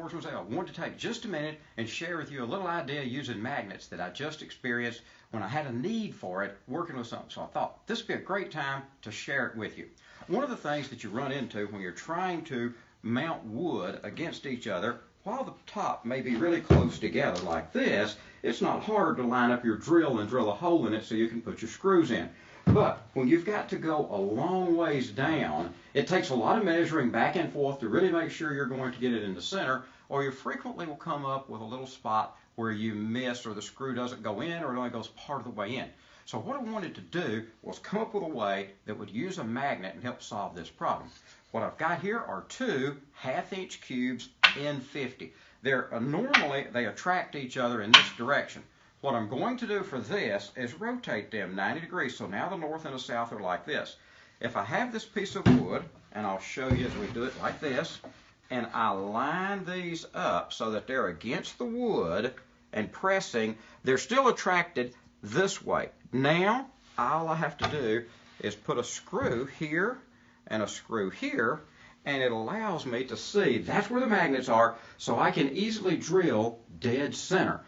Sportsman's Ale, I wanted to take just a minute and share with you a little idea using magnets that I just experienced when I had a need for it working with something. So I thought this would be a great time to share it with you. One of the things that you run into when you're trying to mount wood against each other, while the top may be really close together like this, it's not hard to line up your drill and drill a hole in it so you can put your screws in. But when you've got to go a long ways down, it takes a lot of measuring back and forth to really make sure you're going to get it in the center, or you frequently will come up with a little spot where you miss, or the screw doesn't go in, or it only goes part of the way in. So what I wanted to do was come up with a way that would use a magnet and help solve this problem. What I've got here are two 1/2-inch cubes N50. Normally they attract each other in this direction. What I'm going to do for this is rotate them 90 degrees, so now the north and the south are like this. If I have this piece of wood, and I'll show you as we do it like this, and I line these up so that they're against the wood and pressing, they're still attracted this way. Now, all I have to do is put a screw here and a screw here, and it allows me to see that's where the magnets are, so I can easily drill dead center.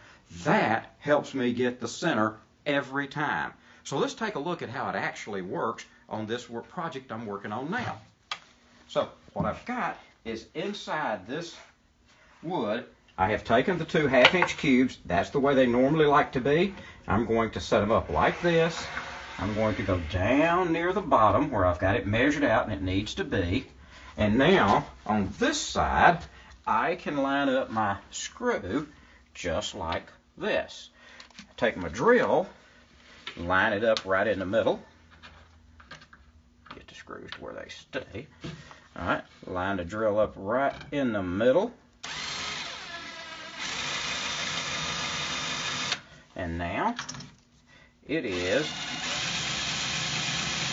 That helps me get the center every time. So let's take a look at how it actually works on this project I'm working on now. So what I've got is inside this wood, I have taken the two 1/2-inch cubes. That's the way they normally like to be. I'm going to set them up like this. I'm going to go down near the bottom where I've got it measured out and it needs to be. And now on this side, I can line up my screw just like this. Take my drill, line it up right in the middle. Get the screws to where they stay. All right, line the drill up right in the middle. And now it is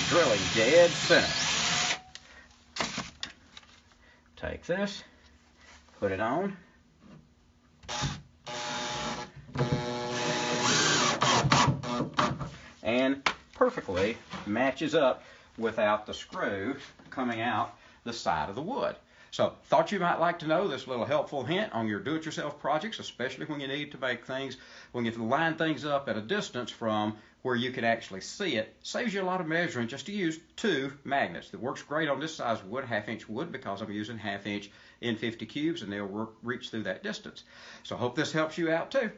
drilling dead center. Take this, put it on. And perfectly matches up without the screw coming out the side of the wood. So thought you might like to know this little helpful hint on your do-it-yourself projects, especially when you need to make things, when you have to line things up at a distance from where you can actually see it. Saves you a lot of measuring just to use two magnets. That works great on this size wood, 1/2-inch wood, because I'm using 1/2-inch N50 cubes and they'll reach through that distance. So I hope this helps you out too.